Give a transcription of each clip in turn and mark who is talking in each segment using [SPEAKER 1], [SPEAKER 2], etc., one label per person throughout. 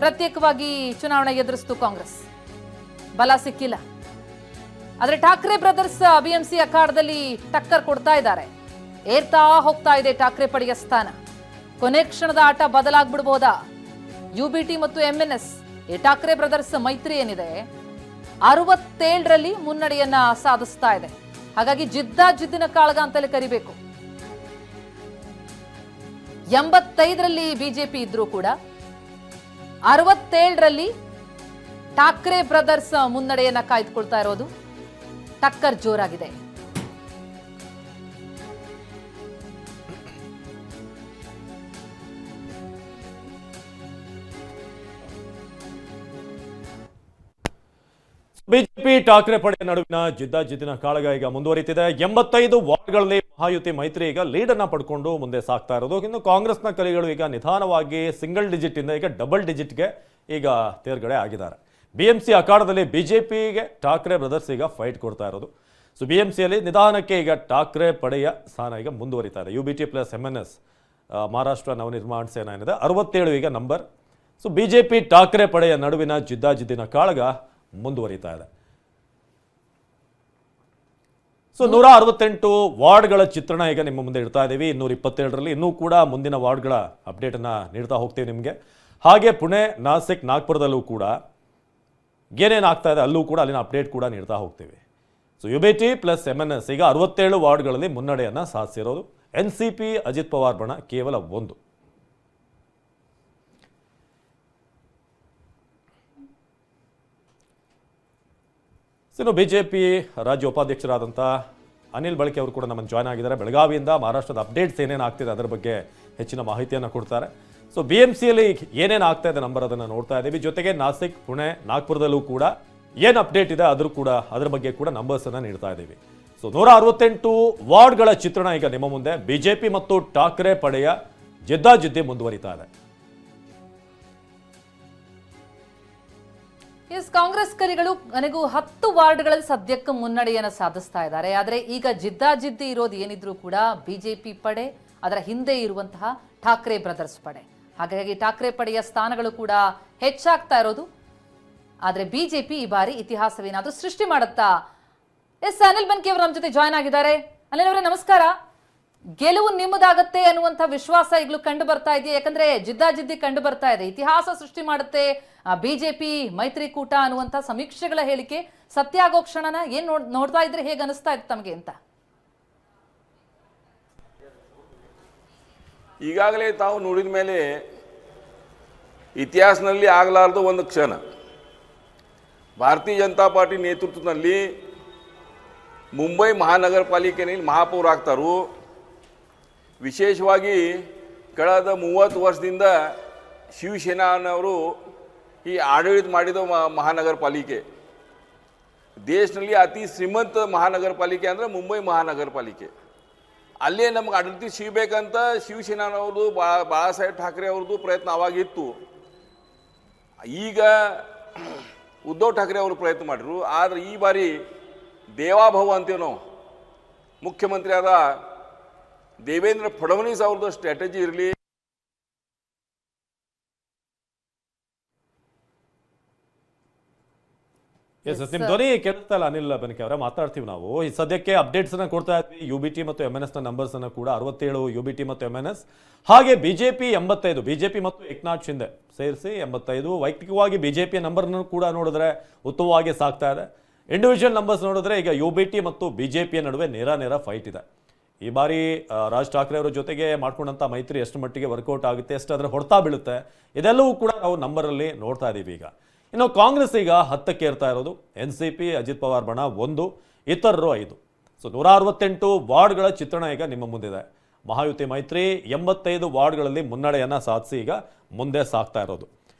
[SPEAKER 1] ಪ್ರತ್ಯೇಕವಾಗಿ ಚುನಾವಣೆ ಎದುರಿಸಿತು ಕಾಂಗ್ರೆಸ್. ಬಲ ಸಿಕ್ಕಿಲ್ಲ. ಆದ್ರೆ ಠಾಕ್ರೆ ಬ್ರದರ್ಸ್ ಬಿಎಂಸಿ ಅಖಾಡದಲ್ಲಿ ಟಕ್ಕರ್ ಕೊಡ್ತಾ ಇದ್ದಾರೆ. ಏರ್ತಾ ಹೋಗ್ತಾ ಇದೆ ಠಾಕ್ರೆ ಪಡೆಯ ಸ್ಥಾನ. ಕೊನೆ ಕ್ಷಣದ ಆಟ ಬದಲಾಗ್ಬಿಡ್ಬೋದಾ? ಯುಬಿಟಿ ಮತ್ತು ಎಂಎನ್ಎಸ್ ಈ ಠಾಕ್ರೆ ಬ್ರದರ್ಸ್ ಮೈತ್ರಿ ಏನಿದೆ 67ರಲ್ಲಿ ಮುನ್ನಡೆಯನ್ನ ಸಾಧಿಸ್ತಾ ಇದೆ. ಹಾಗಾಗಿ ಜಿದ್ದಿನ ಕಾಳಗ ಅಂತಲೇ ಕರಿಬೇಕು. 85ರಲ್ಲಿ ಬಿಜೆಪಿ ಇದ್ರೂ ಕೂಡ 67ರಲ್ಲಿ ಠಾಕ್ರೆ ಬ್ರದರ್ಸ್ ಮುನ್ನಡೆಯನ್ನ ಕಾಯ್ದುಕೊಳ್ತಾ ಇರೋದು. ಟಕ್ಕರ್ ಜೋರಾಗಿದೆ.
[SPEAKER 2] ಬಿಜೆಪಿ ಠಾಕ್ರೆ ಪಡೆಯ ನಡುವಿನ ಜಿದ್ದಿನ ಕಾಳಗ ಈಗ ಮುಂದುವರಿತಿದೆ. 85 ವಾರ್ಡ್ಗಳಲ್ಲಿ ಮಹಾಯುತಿ ಮೈತ್ರಿ ಈಗ ಲೀಡ್ ಅನ್ನ ಪಡ್ಕೊಂಡು ಮುಂದೆ ಸಾಗ್ತಾ ಇರೋದು. ಇನ್ನು ಕಾಂಗ್ರೆಸ್ನ ಕಲಿಗಳು ಈಗ ನಿಧಾನವಾಗಿ ಸಿಂಗಲ್ ಡಿಜಿಟ್ ಇಂದ ಈಗ ಡಬಲ್ ಡಿಜಿಟ್ಗೆ ಈಗ ತೇರ್ಗಡೆ ಆಗಿದ್ದಾರೆ. ಬಿಎಂಸಿ ಅಖಾಡದಲ್ಲಿ ಬಿಜೆಪಿಗೆ ಠಾಕ್ರೆ ಬ್ರದರ್ಸ್ ಈಗ ಫೈಟ್ ಕೊಡ್ತಾ ಇರೋದು. ಸೊ ಬಿಎಂಸಿಯಲ್ಲಿ ನಿಧಾನಕ್ಕೆ ಈಗ ಠಾಕ್ರೆ ಪಡೆಯ ಸ್ಥಾನ ಈಗ ಮುಂದುವರಿತಾ ಇದೆ. UBT plus MNS Maharashtra Navnirman ಸೇನಾ ಏನಿದೆ 67 ಈಗ ನಂಬರ್. ಸೊ ಬಿಜೆಪಿ ಠಾಕ್ರೆ ಪಡೆಯ ನಡುವಿನ ಜಿದ್ದಿನ ಕಾಳಗ ಮುಂದುವರಿತಾ ಇದೆ. ಸೊ 168 ವಾರ್ಡ್ಗಳ ಚಿತ್ರಣ ಈಗ ನಿಮ್ಮ ಮುಂದೆ ಇಡ್ತಾ ಇದ್ದೀವಿ. 227ರಲ್ಲಿ ಇನ್ನೂ ಕೂಡ ಮುಂದಿನ ವಾರ್ಡ್ಗಳ ಅಪ್ಡೇಟ್ ಅನ್ನ ನೀಡ್ತಾ ಹೋಗ್ತೀವಿ ನಿಮಗೆ. ಹಾಗೆ ಪುಣೆ, ನಾಸಿಕ್, ನಾಗ್ಪುರದಲ್ಲೂ ಕೂಡ ಏನೇನು ಆಗ್ತಾ ಇದೆ ಅಲ್ಲೂ ಕೂಡ ಅಲ್ಲಿನ ಅಪ್ಡೇಟ್ ಕೂಡ ನೀಡ್ತಾ ಹೋಗ್ತೀವಿ. ಸೊ ಯುಬಿಟಿ ಪ್ಲಸ್ ಎಂಎನ್ಎಸ್ ಈಗ 67 ವಾರ್ಡ್ಗಳಲ್ಲಿ ಮುನ್ನಡೆಯನ್ನ ಸಾಧಿಸಿರೋದು. ಎನ್ಸಿಪಿ ಅಜಿತ್ ಪವಾರ್ ಬಣ ಕೇವಲ 1. ಇನ್ನು ಬಿಜೆಪಿ ರಾಜ್ಯ ಉಪಾಧ್ಯಕ್ಷರಾದಂಥ ಅನಿಲ್ ಬಳಕೆ ಅವರು ಕೂಡ ನಮ್ಮನ್ನು ಜಾಯ್ನ್ ಆಗಿದ್ದಾರೆ. ಬೆಳಗಾವಿಯಿಂದ ಮಹಾರಾಷ್ಟ್ರದ ಅಪ್ಡೇಟ್ಸ್ ಏನೇನು ಆಗ್ತಿದೆ ಅದರ ಬಗ್ಗೆ ಹೆಚ್ಚಿನ ಮಾಹಿತಿಯನ್ನು ಕೊಡ್ತಾರೆ. ಸೊ ಬಿಎಂಸಿಯಲ್ಲಿ ಏನೇನು ಆಗ್ತಾ ಇದೆ ನಂಬರ್ ಅದನ್ನು ನೋಡ್ತಾ ಇದ್ದೀವಿ. ಜೊತೆಗೆ ನಾಸಿಕ್, ಪುಣೆ, ನಾಗ್ಪುರದಲ್ಲೂ ಕೂಡ ಏನು ಅಪ್ಡೇಟ್ ಇದೆ ಅದರ ಬಗ್ಗೆ ಕೂಡ ನಂಬರ್ಸ್ ಅನ್ನು ನೀಡ್ತಾ ಇದ್ದೀವಿ. ಸೊ 168 ವಾರ್ಡ್ಗಳ ಚಿತ್ರಣ ಈಗ ನಿಮ್ಮ ಮುಂದೆ. ಬಿಜೆಪಿ ಮತ್ತು ಠಾಕ್ರೆ ಪಡೆಯ ಜಿದ್ದಿ ಮುಂದುವರಿತಾ ಇದೆ.
[SPEAKER 1] ಕಾಂಗ್ರೆಸ್ ಕಲಿಗಳು ನನಗೂ 10 ವಾರ್ಡ್ಗಳಲ್ಲಿ ಸದ್ಯಕ್ಕೆ ಮುನ್ನಡೆಯನ್ನು ಸಾಧಿಸ್ತಾ ಇದ್ದಾರೆ. ಆದರೆ ಈಗ ಜಿದ್ದಿ ಇರೋದು ಏನಿದ್ರು ಕೂಡ ಬಿಜೆಪಿ ಪಡೆ, ಅದರ ಹಿಂದೆ ಇರುವಂತಹ ಠಾಕ್ರೆ ಬ್ರದರ್ಸ್ ಪಡೆ. ಹಾಗಾಗಿ ಠಾಕ್ರೆ ಪಡೆಯ ಸ್ಥಾನಗಳು ಕೂಡ ಹೆಚ್ಚಾಗ್ತಾ ಇರೋದು. ಆದರೆ ಬಿಜೆಪಿ ಈ ಬಾರಿ ಇತಿಹಾಸವೇನಾದ್ರೂ ಸೃಷ್ಟಿ ಮಾಡುತ್ತಾ? ಅನಿಲ್ ಬನ್ಕಿ ಅವರು ನಮ್ಮ ಜೊತೆ ಜಾಯ್ನ್ ಆಗಿದ್ದಾರೆ. ಅನಿಲ್ ಅವರೇ ನಮಸ್ಕಾರ. ಗೆಲುವು ನಿಮ್ಮದಾಗತ್ತೆ ಅನ್ನುವಂಥ ವಿಶ್ವಾಸ ಈಗಲೂ ಕಂಡು ಬರ್ತಾ ಇದೆಯಾ? ಯಾಕಂದ್ರೆ ಜಿದ್ದಿ ಕಂಡು ಬರ್ತಾ ಇದೆ. ಇತಿಹಾಸ ಸೃಷ್ಟಿ ಮಾಡುತ್ತೆ ಬಿಜೆಪಿ ಮೈತ್ರಿಕೂಟ ಅನ್ನುವಂಥ ಸಮೀಕ್ಷೆಗಳ ಹೇಳಿಕೆ ಸತ್ಯ ಆಗೋ ಕ್ಷಣನ ಏನ್ ನೋಡ್ತಾ ಇದ್ರೆ ಹೇಗೆ ಅನಿಸ್ತಾ ಇತ್ತು ತಮಗೆ ಅಂತ?
[SPEAKER 3] ಈಗಾಗಲೇ ತಾವು ನೋಡಿದ ಮೇಲೆ ಇತಿಹಾಸದಲ್ಲಿ ಆಗಲಾರದು ಒಂದು ಕ್ಷಣ. ಭಾರತೀಯ ಜನತಾ ಪಾರ್ಟಿ ನೇತೃತ್ವದಲ್ಲಿ ಮುಂಬೈ ಮಹಾನಗರ ಪಾಲಿಕೆಯಲ್ಲಿ ಮಹಾಪೌರ ಆಗ್ತಾರು. ವಿಶೇಷವಾಗಿ ಕಳೆದ 30 ವರ್ಷದಿಂದ ಶಿವಸೇನಾನವರು ಈ ಆಡಳಿತ ಮಾಡಿದ ಮಹಾನಗರ ಪಾಲಿಕೆ. ದೇಶದಲ್ಲಿ ಅತಿ ಶ್ರೀಮಂತ ಮಹಾನಗರ ಪಾಲಿಕೆ ಅಂದರೆ ಮುಂಬೈ ಮಹಾನಗರ ಪಾಲಿಕೆ. ಅಲ್ಲೇ ನಮ್ಗೆ ಆಡಳಿತ ಸಿಗಬೇಕಂತ ಶಿವಸೇನಾನವ್ರದ್ದು ಬಾಳಾ ಸಾಹೇಬ್ ಠಾಕ್ರೆ ಅವ್ರದ್ದು ಪ್ರಯತ್ನ ಅವಾಗಿತ್ತು. ಈಗ ಉದ್ಧವ್ ಠಾಕ್ರೆ ಅವರು ಪ್ರಯತ್ನ ಮಾಡಿದ್ರು. ಆದರೆ ಈ ಬಾರಿ ದೇವಾಭವ ಅಂತೀವಿ ನಾವು, ಮುಖ್ಯಮಂತ್ರಿ ಆದ ದೇವೇಂದ್ರ ಫಡ್ನವೀಸ್ ಅವ್ರದ್ದು ಸ್ಟ್ರಾಟಜಿ ಇರಲಿ.
[SPEAKER 2] ನಿಮ್ ಧ್ವನಿ ಕೇಳಿಸ್ತಾ ಇಲ್ಲ ಅನಿಲ್ ಬನ್ಕಿ ಅವರ, ಮಾತಾಡ್ತೀವಿ ನಾವು. ಈ ಸದ್ಯಕ್ಕೆ ಅಪ್ಡೇಟ್ಸ್ ಅನ್ನ ಕೊಡ್ತಾ ಇದ್ವಿ. ಯುಬಿಟಿ ಮತ್ತು ಎಂಎನ್ಎಸ್ ನ ನಂಬರ್ಸ್ ಅನ್ನ ಕೂಡ 67 ಯುಬಿಟಿ ಮತ್ತು ಎಂಎನ್ಎಸ್. ಹಾಗೆ ಬಿಜೆಪಿ 85, ಬಿಜೆಪಿ ಮತ್ತು ಏಕನಾಥ್ ಶಿಂದೆ ಸೇರಿಸಿ 85. ವೈಯಕ್ತಿಕವಾಗಿ ಬಿಜೆಪಿಯ ನಂಬರ್ ಕೂಡ ನೋಡಿದ್ರೆ ಉತ್ತಮವಾಗಿ ಸಾಗ್ತಾ ಇದೆ. ಇಂಡಿವಿಜುವಲ್ ನಂಬರ್ಸ್ ನೋಡಿದ್ರೆ ಈಗ ಯುಬಿಟಿ ಮತ್ತು ಬಿಜೆಪಿಯ ನಡುವೆ ನೇರ ಫೈಟ್ ಇದೆ. ಈ ಬಾರಿ ರಾಜ್ ಠಾಕ್ರೆ ಅವರ ಜೊತೆಗೆ ಮಾಡ್ಕೊಂಡಂತ ಮೈತ್ರಿ ಎಷ್ಟು ಮಟ್ಟಿಗೆ ವರ್ಕೌಟ್ ಆಗುತ್ತೆ, ಎಷ್ಟು ಅದರ ಹೊಡ್ತಾ ಬೀಳುತ್ತೆ, ಇದೆಲ್ಲವೂ ಕೂಡ ನಾವು ನಂಬರಲ್ಲಿ ನೋಡ್ತಾ ಇದ್ದೀವಿ. ಈಗ ಇನ್ನು ಕಾಂಗ್ರೆಸ್ ಈಗ 10ಕ್ಕೆ ಏರ್ತಾ ಇರೋದು. ಎನ್ಸಿಪಿ ಅಜಿತ್ ಪವಾರ್ ಬಣ 1, ಇತರರು 5. ಸೊ 168 ವಾರ್ಡ್ಗಳ ಚಿತ್ರಣ ಈಗ ನಿಮ್ಮ ಮುಂದಿದೆ. ಮಹಾಯುತಿ ಮೈತ್ರಿ 85 ವಾರ್ಡ್ಗಳಲ್ಲಿ ಮುನ್ನಡೆಯನ್ನ ಸಾಧಿಸಿ ಈಗ ಮುಂದೆ ಸಾಗ್ತಾ ಇರೋದು.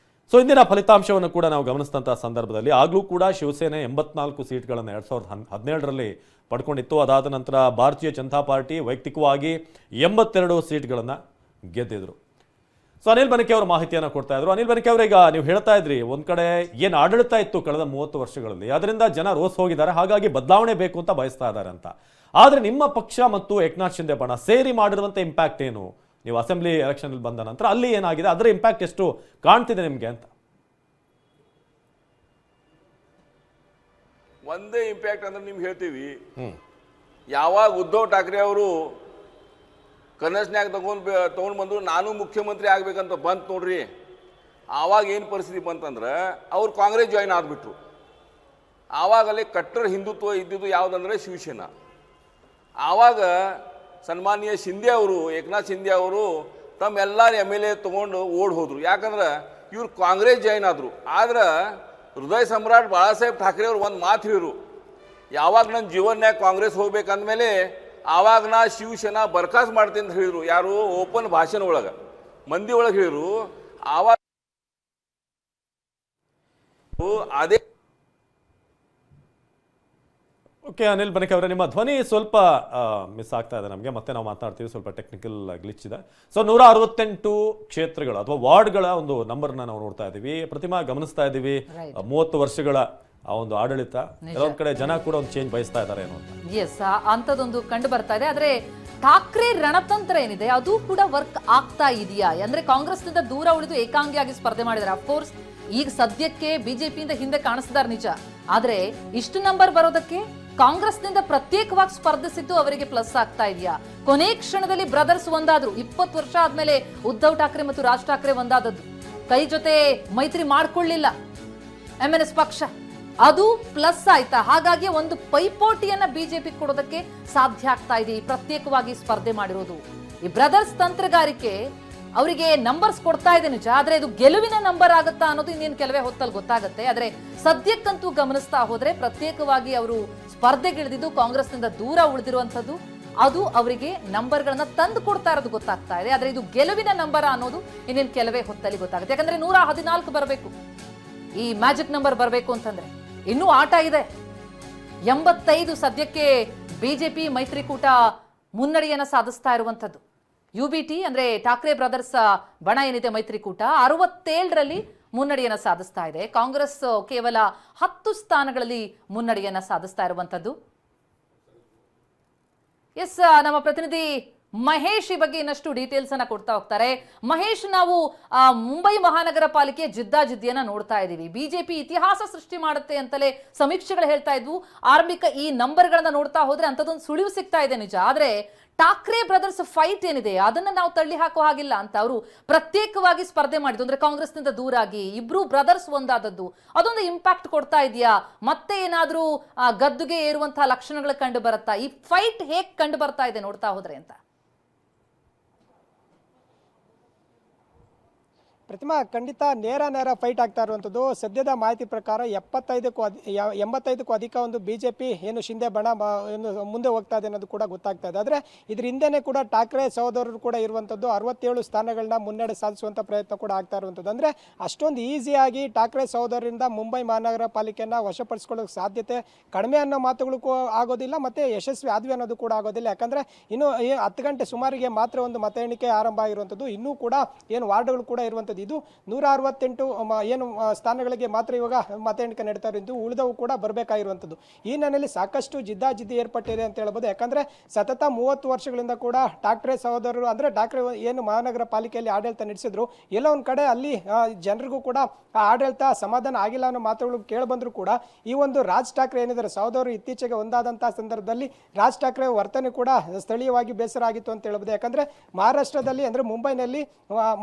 [SPEAKER 2] ಸೊ ಇಂದಿನ ಫಲಿತಾಂಶವನ್ನು ಕೂಡ ನಾವು ಗಮನಿಸಿದಂತಹ ಸಂದರ್ಭದಲ್ಲಿ ಆಗಲೂ ಕೂಡ ಶಿವಸೇನೆ 84 ಸೀಟ್ಗಳನ್ನು 2017ರಲ್ಲಿ ಪಡ್ಕೊಂಡಿತ್ತು. ಅದಾದ ನಂತರ ಭಾರತೀಯ ಜನತಾ ಪಾರ್ಟಿ ವೈಯಕ್ತಿಕವಾಗಿ 82 ಸೀಟ್ಗಳನ್ನು ಗೆದ್ದಿದ್ರು. ಸೊ ಅನಿಲ್ ಬನ್ಕಿ ಅವರು ಮಾಹಿತಿಯನ್ನು ಕೊಡ್ತಾ ಇದ್ರು. ಅನಿಲ್ ಬನ್ಕಿ ಅವರೀಗ ನೀವು ಹೇಳ್ತಾ ಇದ್ರಿ, ಒಂದ್ ಕಡೆ ಏನು ಆಡಳಿತ ಇತ್ತು ಕಳೆದ 30 ವರ್ಷಗಳಲ್ಲಿ, ಅದರಿಂದ ಜನ ರೋಸ್ ಹೋಗಿದ್ದಾರೆ, ಹಾಗಾಗಿ ಬದಲಾವಣೆ ಬೇಕು ಅಂತ ಬಯಸ್ತಾ ಇದ್ದಾರೆ ಅಂತ. ಆದ್ರೆ ನಿಮ್ಮ ಪಕ್ಷ ಮತ್ತು ಏಕನಾಥ್ ಶಿಂದೆ ಬಣ ಸೇರಿ ಮಾಡಿರುವಂತ ಇಂಪ್ಯಾಕ್ಟ್ ಏನು? ನೀವು ಅಸೆಂಬ್ಲಿ ಎಲೆಕ್ಷನ್ ಬಂದ ನಂತರ ಅಲ್ಲಿ ಏನಾಗಿದೆ, ಅದರ ಇಂಪ್ಯಾಕ್ಟ್ ಎಷ್ಟು ಕಾಣ್ತಿದೆ ನಿಮ್ಗೆ ಅಂತ?
[SPEAKER 3] ಒಂದೇ ಇಂಪ್ಯಾಕ್ಟ್ ಅಂದ್ರೆ ನಿಮ್ಗೆ ಹೇಳ್ತೀವಿ. ಯಾವಾಗ ಉದ್ಧವ್ ಠಾಕ್ರೆ ಅವರು ಕನಸ್ನ್ಯಾಗ ತಗೊಂಡು ಬಂದು ನಾನು ಮುಖ್ಯಮಂತ್ರಿ ಆಗ್ಬೇಕಂತ ಬಂತು ನೋಡ್ರಿ, ಆವಾಗ ಏನು ಪರಿಸ್ಥಿತಿ ಬಂತಂದ್ರೆ ಅವ್ರು ಕಾಂಗ್ರೆಸ್ ಜಾಯಿನ್ ಆಗಿಬಿಟ್ರು. ಆವಾಗಲೇ ಕಟ್ಟರ್ ಹಿಂದುತ್ವ ಇದ್ದಿದ್ದು ಯಾವುದಂದ್ರೆ ಶಿವಸೇನಾ. ಆವಾಗ ಸನ್ಮಾನ್ಯ ಶಿಂದೆ ಅವರು, ಏಕನಾಥ್ ಶಿಂದೆ ಅವರು ತಮ್ಮೆಲ್ಲರೂ MLA ತೊಗೊಂಡು ಓಡ್ ಹೋದ್ರು. ಯಾಕಂದ್ರೆ ಇವ್ರು ಕಾಂಗ್ರೆಸ್ ಜಾಯಿನ್ ಆದರು. ಆದ್ರೆ ಹೃದಯ ಸಮ್ರಾಟ್ ಬಾಳಾಸಾಹೇಬ್ ಠಾಕ್ರೆ ಅವರು ಒಂದು ಮಾತು ಹೇಳಿರು, ಯಾವಾಗ ನನ್ನ ಜೀವನ್ಯಾಗ ಕಾಂಗ್ರೆಸ್ ಹೋಗ್ಬೇಕಂದ್ಮೇಲೆ ಆವಾಗ ನಾ ಶಿವಸೇನಾ ಬರ್ಖಾಸ್ ಮಾಡ್ತೀನಿ ಅಂತ ಹೇಳಿದರು. ಯಾರು ಓಪನ್ ಭಾಷಣ ಒಳಗೆ ಮಂದಿ ಒಳಗೆ ಹೇಳಿರು. ಆವಾಗ ಅದೇ
[SPEAKER 2] ಓಕೆ ಅನಿಲ್ ಬನಿಕ್ ಅವರೇ, ನಿಮ್ಮ ಧ್ವನಿ ಸ್ವಲ್ಪ ಮಿಸ್ ಆಗ್ತಾ ಇದೆ ನಮಗೆ, ಮತ್ತೆ ನಾವು ಮಾತನಾಡ್ತೀವಿ, ಸ್ವಲ್ಪ ಟೆಕ್ನಿಕಲ್ ಗ್ಲಿಚ್ ಇದೆ. ಸೊ 168 ಕ್ಷೇತ್ರಗಳು ಅಥವಾ ವಾರ್ಡ್ಗಳ ಒಂದು ನಂಬರ್ನ ನಾವು ನೋಡ್ತಾ ಇದ್ದೀವಿ. ಪ್ರತಿಮಾ ಗಮನಿಸ್ತಾ ಇದ್ದೀವಿ 30 ವರ್ಷಗಳ ಆ ಒಂದು ಆಡಳಿತ, ಕೆಲವೊಂದ್ ಕಡೆ ಜನ ಕೂಡ ಒಂದು ಚೇಂಜ್ ಬಯಸ್ತಾ ಇದ್ದಾರೆ ಏನೋ ಅಂತ.
[SPEAKER 1] ಎಸ್, ಅಂತದೊಂದು ಕಂಡು ಬರ್ತಾ ಇದೆ. ಆದ್ರೆ ಠಾಕ್ರೆ ರಣತಂತ್ರ ಏನಿದೆ ಅದು ಕೂಡ ವರ್ಕ್ ಆಗ್ತಾ ಇದೆಯಾ ಅಂದ್ರೆ ಕಾಂಗ್ರೆಸ್ನಿಂದ ದೂರ ಉಳಿದು ಏಕಾಂಗಿಯಾಗಿ ಸ್ಪರ್ಧೆ ಮಾಡಿದ್ದಾರೆ. ಅಫ್ಕೋರ್ಸ್ ಈಗ ಸದ್ಯಕ್ಕೆ ಬಿಜೆಪಿಯಿಂದ ಹಿಂದೆ ಕಾಣಿಸ್ತಿದ್ದಾರೆ ನಿಜ, ಆದ್ರೆ ಇಷ್ಟು ನಂಬರ್ ಬರೋದಕ್ಕೆ ಕಾಂಗ್ರೆಸ್ನಿಂದ ಪ್ರತ್ಯೇಕವಾಗಿ ಸ್ಪರ್ಧಿಸಿದ್ದು ಅವರಿಗೆ ಪ್ಲಸ್ ಆಗ್ತಾ ಇದೆಯಾ? ಕೊನೆ ಕ್ಷಣದಲ್ಲಿ ಬ್ರದರ್ಸ್ ಒಂದಾದ್ರು. 20 ವರ್ಷ ಆದ್ಮೇಲೆ ಉದ್ಧವ್ ಠಾಕ್ರೆ ಮತ್ತು ರಾಜ್ ಠಾಕ್ರೆ ಒಂದಾದದ್ದು. ಕೈ ಜೊತೆ ಮೈತ್ರಿ ಮಾಡ್ಕೊಳ್ಳಿಲ್ಲ MNS ಪಕ್ಷ, ಅದು ಪ್ಲಸ್ ಆಯ್ತಾ? ಹಾಗಾಗಿ ಒಂದು ಪೈಪೋಟಿಯನ್ನ ಬಿಜೆಪಿ ಕೊಡೋದಕ್ಕೆ ಸಾಧ್ಯ ಆಗ್ತಾ ಇದೆ ಪ್ರತ್ಯೇಕವಾಗಿ ಸ್ಪರ್ಧೆ ಮಾಡಿರೋದು. ಈ ಬ್ರದರ್ಸ್ ತಂತ್ರಗಾರಿಕೆ ಅವರಿಗೆ ನಂಬರ್ಸ್ ಕೊಡ್ತಾ ಇದೆ ನಿಜ, ಆದ್ರೆ ಇದು ಗೆಲುವಿನ ನಂಬರ್ ಆಗುತ್ತಾ ಅನ್ನೋದು ಇನ್ನೇನು ಕೆಲವೇ ಹೊತ್ತಲ್ಲಿ ಗೊತ್ತಾಗುತ್ತೆ. ಆದ್ರೆ ಸದ್ಯಕ್ಕಂತೂ ಗಮನಿಸ್ತಾ ಹೋದ್ರೆ ಪ್ರತ್ಯೇಕವಾಗಿ ಅವರು ಸ್ಪರ್ಧೆಗಿಳಿದಿದ್ದು ಕಾಂಗ್ರೆಸ್ನಿಂದ ದೂರ ಉಳಿದಿರುವಂತದ್ದು, ಅದು ಅವರಿಗೆ ನಂಬರ್ಗಳನ್ನ ತಂದು ಕೊಡ್ತಾ ಇರೋದು ಗೊತ್ತಾಗ್ತಾ ಇದೆ. ಆದ್ರೆ ಇದು ಗೆಲುವಿನ ನಂಬರ್ ಅನ್ನೋದು ಇನ್ನೇನು ಕೆಲವೇ ಹೊತ್ತಲ್ಲಿ ಗೊತ್ತಾಗುತ್ತೆ. ಯಾಕಂದ್ರೆ 114 ಬರಬೇಕು, ಈ ಮ್ಯಾಜಿಕ್ ನಂಬರ್ ಬರಬೇಕು ಅಂತಂದ್ರೆ ಇನ್ನೂ ಆಟ ಇದೆ. 85 ಸದ್ಯಕ್ಕೆ ಬಿಜೆಪಿ ಮೈತ್ರಿಕೂಟ ಮುನ್ನಡೆಯನ್ನ ಸಾಧಿಸ್ತಾ ಇರುವಂತದ್ದು. UBT ಅಂದ್ರೆ ಠಾಕ್ರೆ ಬ್ರದರ್ಸ್ ಬಣ ಏನಿದೆ ಮೈತ್ರಿಕೂಟ 67ರಲ್ಲಿ ಮುನ್ನಡೆಯನ್ನ ಸಾಧಿಸ್ತಾ ಇದೆ. ಕಾಂಗ್ರೆಸ್ ಕೇವಲ 10 ಸ್ಥಾನಗಳಲ್ಲಿ ಮುನ್ನಡೆಯನ್ನ ಸಾಧಿಸ್ತಾ ಇರುವಂತದ್ದು. ಎಸ್, ನಮ್ಮ ಪ್ರತಿನಿಧಿ ಮಹೇಶ್ ಈ ಬಗ್ಗೆ ಇನ್ನಷ್ಟು ಡೀಟೇಲ್ಸ್ ಅನ್ನ ಕೊಡ್ತಾ ಹೋಗ್ತಾರೆ. ಮಹೇಶ್, ನಾವು ಮುಂಬೈ ಮಹಾನಗರ ಪಾಲಿಕೆ ಜಿದ್ದಾಜಿದ್ದಿಯನ್ನ ನೋಡ್ತಾ ಇದೀವಿ. ಬಿಜೆಪಿ ಇತಿಹಾಸ ಸೃಷ್ಟಿ ಮಾಡುತ್ತೆ ಅಂತಲೇ ಸಮೀಕ್ಷೆಗಳು ಹೇಳ್ತಾ ಇದ್ವು. ಆರಂಭಿಕ ಈ ನಂಬರ್ಗಳನ್ನ ನೋಡ್ತಾ ಹೋದ್ರೆ ಅಂತದೊಂದು ಸುಳಿವು ಸಿಗ್ತಾ ಇದೆ ನಿಜ. ಆದ್ರೆ ಠಾಕ್ರೆ ಬ್ರದರ್ಸ್ ಫೈಟ್ ಏನಿದೆ ಅದನ್ನ ನಾವು ತಳ್ಳಿ ಹಾಕೋ ಹಾಗಿಲ್ಲ ಅಂತ ಅವರು ಪ್ರತ್ಯೇಕವಾಗಿ ಸ್ಪರ್ಧೆ ಮಾಡಿದ್ದು, ಅಂದ್ರೆ ಕಾಂಗ್ರೆಸ್ನಿಂದ ದೂರಾಗಿ ಇಬ್ರು ಬ್ರದರ್ಸ್ ಒಂದಾದದ್ದು, ಅದೊಂದು ಇಂಪ್ಯಾಕ್ಟ್ ಕೊಡ್ತಾ ಇದೆಯಾ? ಮತ್ತೆ ಏನಾದ್ರೂ ಗದ್ದುಗೆ ಏರುವಂತಹ ಲಕ್ಷಣಗಳು ಕಂಡು ಬರುತ್ತಾ? ಈ ಫೈಟ್ ಹೇಗ್ ಕಂಡು ಬರ್ತಾ ಇದೆ ನೋಡ್ತಾ ಹೋದ್ರೆ ಅಂತ?
[SPEAKER 4] ಪ್ರತಿಮಾ, ಖಂಡಿತ ನೇರ ಫೈಟ್ ಆಗ್ತಾ ಇರುವಂಥದ್ದು. ಸದ್ಯದ ಮಾಹಿತಿ ಪ್ರಕಾರ 85ಕ್ಕೂ ಅಧಿಕ ಒಂದು ಬಿಜೆಪಿ ಏನು ಶಿಂದೆ ಬಣ ಏನು ಮುಂದೆ ಹೋಗ್ತಾ ಇದೆ ಅನ್ನೋದು ಕೂಡ ಗೊತ್ತಾಗ್ತಾ ಇದೆ. ಆದರೆ ಇದ್ರ ಹಿಂದೆನೇ ಕೂಡ ಠಾಕ್ರೆ ಸಹೋದರರು ಕೂಡ ಇರುವಂಥದ್ದು. 67 ಸ್ಥಾನಗಳನ್ನ ಮುನ್ನಡೆ ಸಾಧಿಸುವಂಥ ಪ್ರಯತ್ನ ಕೂಡ ಆಗ್ತಾ ಇರುವಂಥದ್ದು. ಅಂದರೆ ಅಷ್ಟೊಂದು ಈಸಿಯಾಗಿ ಠಾಕ್ರೆ ಸಹೋದರರಿಂದ ಮುಂಬೈ ಮಹಾನಗರ ಪಾಲಿಕೆಯನ್ನು ವಶಪಡಿಸ್ಕೊಳ್ಳೋಕೆ ಸಾಧ್ಯತೆ ಕಡಿಮೆ ಅನ್ನೋ ಮಾತುಗಳು ಆಗೋದಿಲ್ಲ, ಮತ್ತು ಯಶಸ್ವಿ ಆದ್ವಿ ಅನ್ನೋದು ಕೂಡ ಆಗೋದಿಲ್ಲ. ಯಾಕಂದರೆ ಇನ್ನು 10 ಗಂಟೆ ಸುಮಾರಿಗೆ ಮಾತ್ರ ಒಂದು ಮತ ಎಣಿಕೆ ಆರಂಭ ಆಗಿರುವಂಥದ್ದು. ಇನ್ನೂ ಕೂಡ ಏನು ವಾರ್ಡ್ಗಳು ಕೂಡ ಇರುವಂಥದ್ದು. ಇದು 168 ಏನು ಸ್ಥಾನಗಳಿಗೆ ಮಾತ್ರ ಇವಾಗ ಮತ ಎಣಿಕೆ ನಡೀತಾ ಇದ್ದು, ಉಳಿದವು ಕೂಡ ಬರಬೇಕಾಗಿರುವಂಥದ್ದು. ಈ ನಿಟ್ಟಿನಲ್ಲಿ ಸಾಕಷ್ಟು ಜಿದ್ದಾಜಿದ್ದಿ ಏರ್ಪಟ್ಟಿದೆ ಅಂತ ಹೇಳ್ಬೋದು. ಯಾಕಂದ್ರೆ ಸತತ 30 ವರ್ಷಗಳಿಂದ ಕೂಡ ಠಾಕ್ರೆ ಸಹೋದರರು ಅಂದ್ರೆ ಠಾಕ್ರೆ ಏನು ಮಹಾನಗರ ಪಾಲಿಕೆಯಲ್ಲಿ ಆಡಳಿತ ನಡೆಸಿದ್ರು, ಎಲ್ಲ ಒಂದ್ ಕಡೆ ಅಲ್ಲಿ ಜನರಿಗೂ ಕೂಡ ಆ ಆಡಳಿತ ಸಮಾಧಾನ ಆಗಿಲ್ಲ ಅನ್ನೋ ಮಾತುಗಳು ಕೇಳಿ ಬಂದ್ರು ಕೂಡ ಈ ಒಂದು ರಾಜ್ ಠಾಕ್ರೆ ಏನಿದ್ದಾರೆ ಸಹೋದರರು ಇತ್ತೀಚೆಗೆ ಒಂದಾದಂತಹ ಸಂದರ್ಭದಲ್ಲಿ ರಾಜ್ ಠಾಕ್ರೆ ವರ್ತನೆ ಕೂಡ ಸ್ಥಳೀಯವಾಗಿ ಬೇಸರ ಆಗಿತ್ತು ಅಂತ ಹೇಳ್ಬೋದು. ಯಾಕಂದ್ರೆ ಮಹಾರಾಷ್ಟ್ರದಲ್ಲಿ ಅಂದ್ರೆ ಮುಂಬೈನಲ್ಲಿ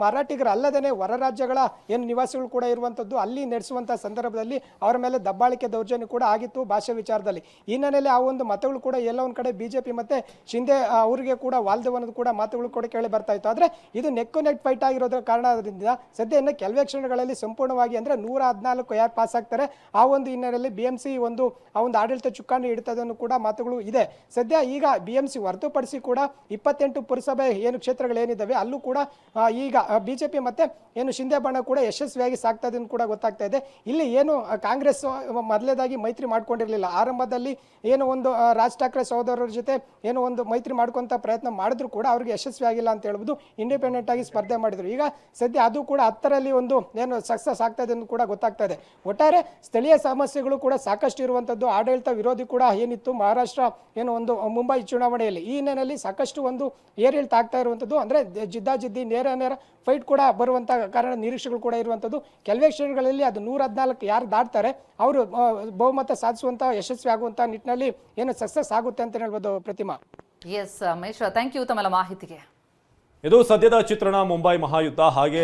[SPEAKER 4] ಮರಾಠಿಗರ ಅಲ್ಲದೇನೆ ಹೊರ ರಾಜ್ಯಗಳ ಏನು ನಿವಾಸಿಗಳು ಕೂಡ ಇರುವಂತದ್ದು, ಅಲ್ಲಿ ನಡೆಸುವಂತಹ ಸಂದರ್ಭದಲ್ಲಿ ಅವರ ಮೇಲೆ ದಬ್ಬಾಳಿಕೆ ದೌರ್ಜನ್ಯ ಕೂಡ ಆಗಿತ್ತು ಭಾಷೆ ವಿಚಾರದಲ್ಲಿ. ಈ ಹಿನ್ನೆಲೆಯಲ್ಲಿ ಆ ಒಂದು ಮತಗಳು ಕೂಡ ಎಲ್ಲ ಒಂದ್ ಕಡೆ ಬಿಜೆಪಿ ಮತ್ತೆ ಶಿಂದೆ ಅವರಿಗೆ ಕೂಡ ವಾಲ್ದೇವ್ ಅನ್ನೋದು ಕೂಡ ಮಾತುಗಳು ಕೂಡ ಕೇಳಿ ಬರ್ತಾ ಇತ್ತು. ಆದ್ರೆ ಇದು ನೆಕ್ ಟು ನೆಕ್ ಫೈಟ್ ಆಗಿರೋದ್ರ ಕಾರಣದಿಂದ ಸದ್ಯ ಇನ್ನು ಕೆಲವೇ ಕ್ಷಣಗಳಲ್ಲಿ ಸಂಪೂರ್ಣವಾಗಿ ಅಂದ್ರೆ 114 ಯಾರು ಪಾಸ್ ಆಗ್ತಾರೆ ಆ ಒಂದು ಹಿನ್ನೆಲೆಯಲ್ಲಿ BMC ಒಂದು ಆ ಒಂದು ಆಡಳಿತ ಚುಕ್ಕಾಣಿ ಇಡ್ತದನ್ನು ಕೂಡ ಮಾತುಗಳು ಇದೆ. ಸದ್ಯ ಈಗ BMC ಹೊರತುಪಡಿಸಿ ಕೂಡ 28 ಪುರಸಭೆ ಏನು ಕ್ಷೇತ್ರಗಳೇನಿದ್ದಾವೆ ಅಲ್ಲೂ ಕೂಡ ಈಗ ಬಿಜೆಪಿ ಮತ್ತೆ ಏನು ಶಿಂದೆ ಬಣ ಕೂಡ ಯಶಸ್ವಿಯಾಗಿ ಸಾಗ್ತಾ ಇದೆ ಕೂಡ ಗೊತ್ತಾಗ್ತಾ ಇದೆ. ಇಲ್ಲಿ ಏನು ಕಾಂಗ್ರೆಸ್ ಮೊದಲೇದಾಗಿ ಮೈತ್ರಿ ಮಾಡ್ಕೊಂಡಿರಲಿಲ್ಲ. ಆರಂಭದಲ್ಲಿ ಏನು ಒಂದು ರಾಜ್ ಠಾಕ್ರೆ ಸಹೋದರರ ಜೊತೆ ಏನು ಒಂದು ಮೈತ್ರಿ ಮಾಡ್ಕೊಂತ ಪ್ರಯತ್ನ ಮಾಡಿದ್ರು ಕೂಡ ಅವ್ರಿಗೆ ಯಶಸ್ವಿ ಆಗಿಲ್ಲ ಅಂತ ಹೇಳ್ಬೋದು. ಇಂಡಿಪೆಂಡೆಂಟ್ ಆಗಿ ಸ್ಪರ್ಧೆ ಮಾಡಿದ್ರು. ಈಗ ಸದ್ಯ ಅದು ಕೂಡ 10ರಲ್ಲಿ ಒಂದು ಏನು ಸಕ್ಸಸ್ ಆಗ್ತಾ ಇದೆ ಅಂತ ಕೂಡ ಗೊತ್ತಾಗ್ತಾ ಇದೆ. ಒಟ್ಟಾರೆ ಸ್ಥಳೀಯ ಸಮಸ್ಯೆಗಳು ಕೂಡ ಸಾಕಷ್ಟು ಇರುವಂತದ್ದು. ಆಡಳಿತ ವಿರೋಧಿ ಕೂಡ ಏನಿತ್ತು ಮಹಾರಾಷ್ಟ್ರ ಏನು ಒಂದು ಮುಂಬೈ ಚುನಾವಣೆಯಲ್ಲಿ, ಈ ಹಿನ್ನೆಲೆಯಲ್ಲಿ ಸಾಕಷ್ಟು ಒಂದು ಏರಿಳಿತ ಆಗ್ತಾ ಇರುವಂತದ್ದು. ಅಂದ್ರೆ ಜಿದ್ದಾಜಿದ್ದಿ ನೇರ ಫೈಟ್ ಕೂಡ ಬರುವಂತ ಕಾರಣ ನಿರೀಕ್ಷೆಗಳು ಕೂಡ ಇರುವಂಥದ್ದು. ಕೆಲವೇ ಕ್ಷೇತ್ರಗಳಲ್ಲಿ ಅದು 114 ಯಾರು ದಾಟ್ತಾರೆ ಅವರು ಬಹುಮತ ಸಾಧಿಸುವಂಥ ಯಶಸ್ವಿ ಆಗುವಂಥ ನಿಟ್ಟಿನಲ್ಲಿ ಏನು ಸಕ್ಸಸ್ ಆಗುತ್ತೆ ಅಂತ ಹೇಳ್ಬೋದು ಪ್ರತಿಮಾ.
[SPEAKER 1] ಎಸ್ ಮಹೇಶ್, ಥ್ಯಾಂಕ್ ಯು ತಮ್ಮೆಲ್ಲ ಮಾಹಿತಿಗೆ.
[SPEAKER 2] ಇದು ಸದ್ಯದ ಚಿತ್ರಣ ಮುಂಬೈ ಮಹಾಯುದ್ಧ. ಹಾಗೆ